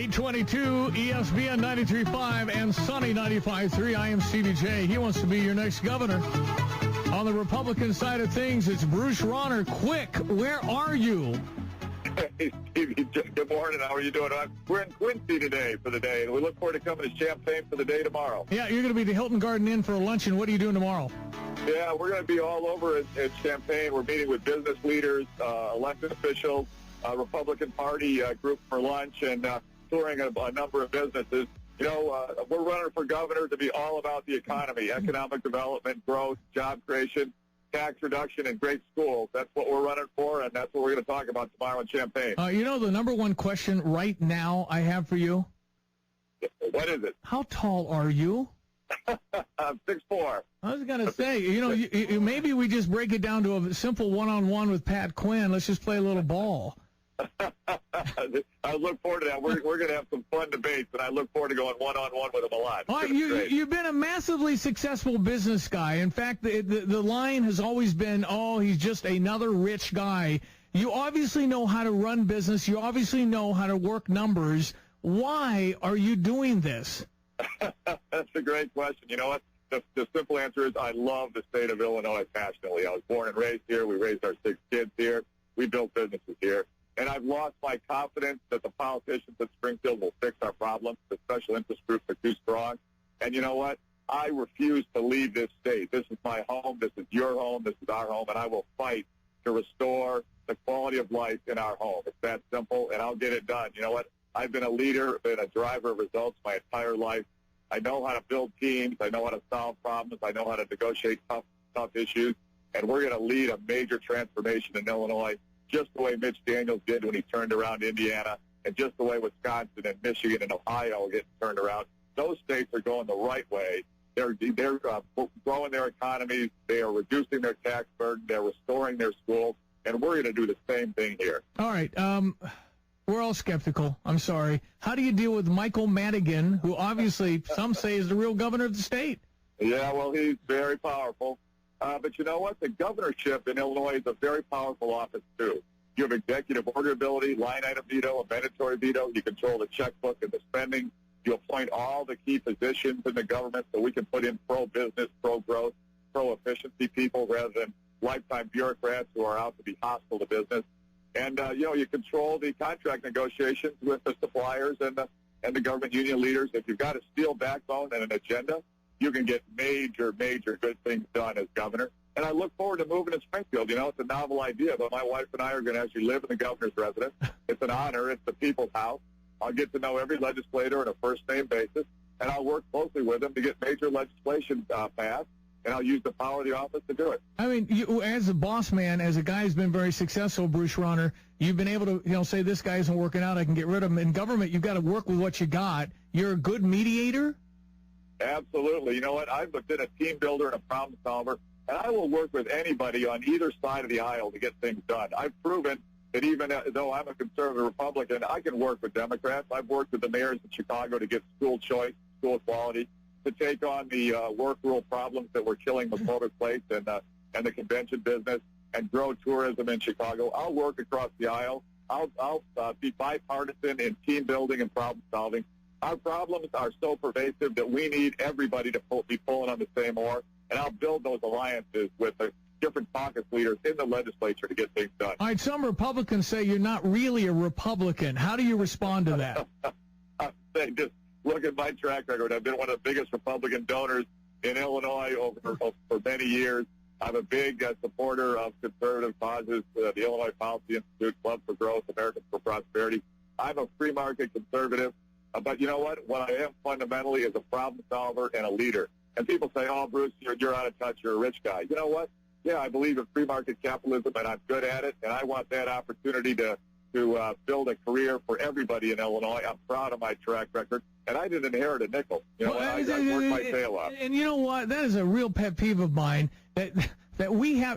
822 ESPN 93.5 and Sunny 95.3. I am Stevie J. He wants to be your next governor. On the Republican side of things, it's Bruce Rauner. Quick, where are you? Hey, Stevie, good morning. How are you doing? We're in Quincy today for the day, and we look forward to coming to Champaign for the day tomorrow. Yeah, you're going to be at the Hilton Garden Inn for a luncheon. What are you doing tomorrow? Yeah, we're going to be all over at Champaign. We're meeting with business leaders, elected officials, Republican Party group for lunch, and touring a number of businesses. You know, we're running for governor to be all about the economy, economic development, growth, job creation, tax reduction, and great schools. That's what we're running for, and that's what we're going to talk about tomorrow in Champaign. You know, the number one question right now I have for you? What is it? How tall are you? I'm 6'4". I was going to say, you know, maybe we just break it down to a simple one-on-one with Pat Quinn. Let's just play a little ball. I look forward to that. We're going to have some fun debates, and I look forward to going one-on-one with him a lot. Well, you've been a massively successful business guy. In fact, the line has always been, oh, he's just another rich guy. You obviously know how to run business. You obviously know how to work numbers. Why are you doing this? That's a great question. You know what? The simple answer is I love the state of Illinois passionately. I was born and raised here. We raised our 6 kids here. We built businesses here. And I've lost my confidence that the politicians at Springfield will fix our problems. The special interest groups are too strong. And you know what? I refuse to leave this state. This is my home. This is your home. This is our home. And I will fight to restore the quality of life in our home. It's that simple, and I'll get it done. You know what? I've been a leader, been a driver of results my entire life. I know how to build teams. I know how to solve problems. I know how to negotiate tough issues. And we're going to lead a major transformation in Illinois, just the way Mitch Daniels did when he turned around Indiana, and just the way Wisconsin and Michigan and Ohio are getting turned around. Those states are going the right way. They're growing their economies. They are reducing their tax burden. They're restoring their schools. And we're going to do the same thing here. All right. We're all skeptical. I'm sorry. How do you deal with Michael Madigan, who obviously some say is the real governor of the state? Yeah, well, he's very powerful. But you know what? The governorship in Illinois is a very powerful office, too. You have executive order ability, line item veto, a mandatory veto. You control the checkbook and the spending. You appoint all the key positions in the government so we can put in pro-business, pro-growth, pro-efficiency people rather than lifetime bureaucrats who are out to be hostile to business. And, you control the contract negotiations with the suppliers and the government union leaders. If you've got a steel backbone and an agenda, you can get major good things done as governor. And I look forward to moving to Springfield. You know, it's a novel idea, but my wife and I are going to actually live in the governor's residence. It's an honor. It's the people's house. I'll get to know every legislator on a first-name basis, and I'll work closely with them to get major legislation passed, and I'll use the power of the office to do it. I mean, you, as a boss man, as a guy who's been very successful, Bruce Rauner, you've been able to, say this guy isn't working out, I can get rid of him. In government, you've got to work with what you got. You're a good mediator? Absolutely. You know what? I've been a team builder and a problem solver, and I will work with anybody on either side of the aisle to get things done. I've proven that even though I'm a conservative Republican, I can work with Democrats. I've worked with the mayors in Chicago to get school choice, school quality, to take on the work rule problems that were killing McCormick Place and the convention business, and grow tourism in Chicago. I'll work across the aisle. I'll be bipartisan in team building and problem solving. Our problems are so pervasive that we need everybody to be pulling on the same oar, and I'll build those alliances with the different caucus leaders in the legislature to get things done. All right, some Republicans say you're not really a Republican. How do you respond to that? They just look at my track record. I've been one of the biggest Republican donors in Illinois for many years. I'm a big supporter of conservative causes, the Illinois Policy Institute, Club for Growth, Americans for Prosperity. I'm a free market conservative. But you know what? What I am fundamentally is a problem solver and a leader. And people say, oh, Bruce, you're out of touch. You're a rich guy. You know what? Yeah, I believe in free market capitalism, and I'm good at it. And I want that opportunity to build a career for everybody in Illinois. I'm proud of my track record. And I didn't inherit a nickel. I worked my tail off. And you know what? That is a real pet peeve of mine, that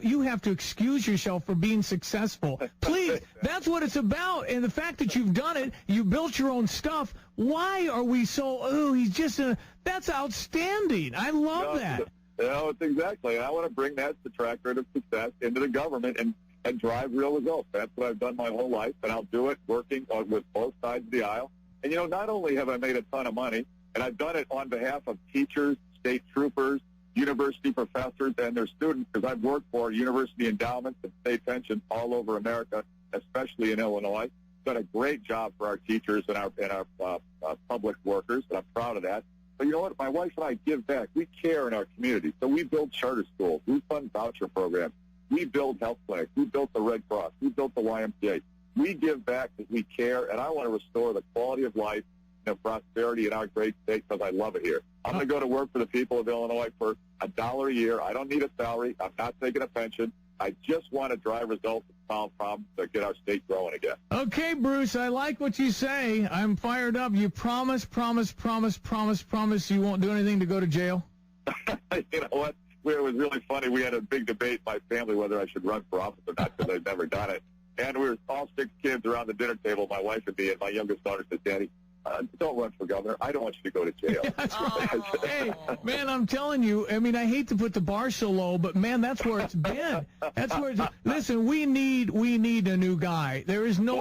you have to excuse yourself for being successful. Please, that's what it's about. And the fact that you've done it, you built your own stuff. Why are we so, he's just that's outstanding. I love that. It's exactly. And I want to bring that track record of success into the government and drive real results. That's what I've done my whole life, and I'll do it working with both sides of the aisle. And, not only have I made a ton of money, and I've done it on behalf of teachers, state troopers, university professors, and their students, because I've worked for university endowments and state pensions all over America, especially in Illinois. Done a great job for our teachers and our public workers, and I'm proud of that. But you know what? My wife and I give back. We care in our community. So we build charter schools. We fund voucher programs. We build health clinics. We built the Red Cross. We built the YMCA. We give back because we care, and I want to restore the quality of life and prosperity in our great state because I love it here. I'm going to go to work for the people of Illinois for $1 a year. I don't need a salary. I'm not taking a pension. I just want to drive results and solve problems to get our state growing again. Okay, Bruce, I like what you say. I'm fired up. You promise you won't do anything to go to jail? You know what? It was really funny. We had a big debate in my family whether I should run for office or not because I'd never done it. And we were all 6 kids around the dinner table, my wife and me, and my youngest daughter said, Daddy, don't run for governor. I don't want you to go to jail. That's right. Hey, man, I'm telling you, I mean, I hate to put the bar so low, but, man, that's where it's been. That's where it's Listen, we need a new guy. There is no...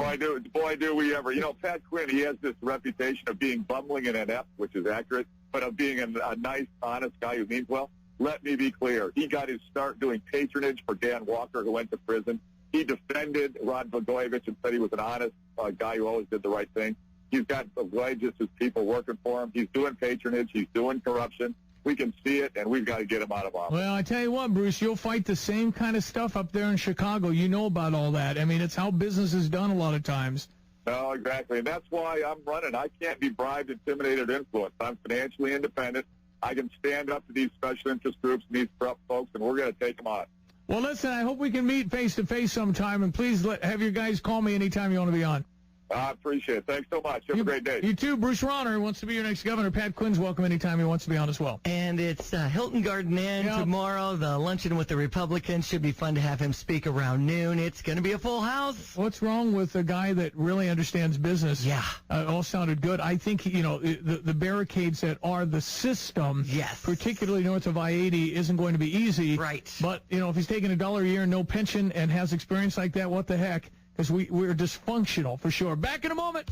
Boy, do we ever. Pat Quinn, he has this reputation of being bumbling and inept, which is accurate, but of being a nice, honest guy who means well. Let me be clear. He got his start doing patronage for Dan Walker, who went to prison. He defended Rod Blagojevich and said he was an honest guy who always did the right thing. He's got wages as people working for him. He's doing patronage. He's doing corruption. We can see it, and we've got to get him out of office. Well, I tell you what, Bruce, you'll fight the same kind of stuff up there in Chicago. You know about all that. I mean, it's how business is done a lot of times. No, exactly. And that's why I'm running. I can't be bribed, intimidated, or influenced. I'm financially independent. I can stand up to these special interest groups and these corrupt folks, and we're going to take them on. Well, listen, I hope we can meet face-to-face sometime, and please have your guys call me anytime you want to be on. I appreciate it. Thanks so much. Have a great day. You too. Bruce Rauner wants to be your next governor. Pat Quinn's welcome anytime he wants to be on as well. And it's Hilton Garden Inn tomorrow. The luncheon with the Republicans should be fun to have him speak around noon. It's going to be a full house. What's wrong with a guy that really understands business? Yeah. All sounded good. I think, the barricades that are the system, yes, particularly north of I-80, isn't going to be easy. Right. But, if he's taking $1 a year and no pension and has experience like that, what the heck? Because we're dysfunctional, for sure. Back in a moment.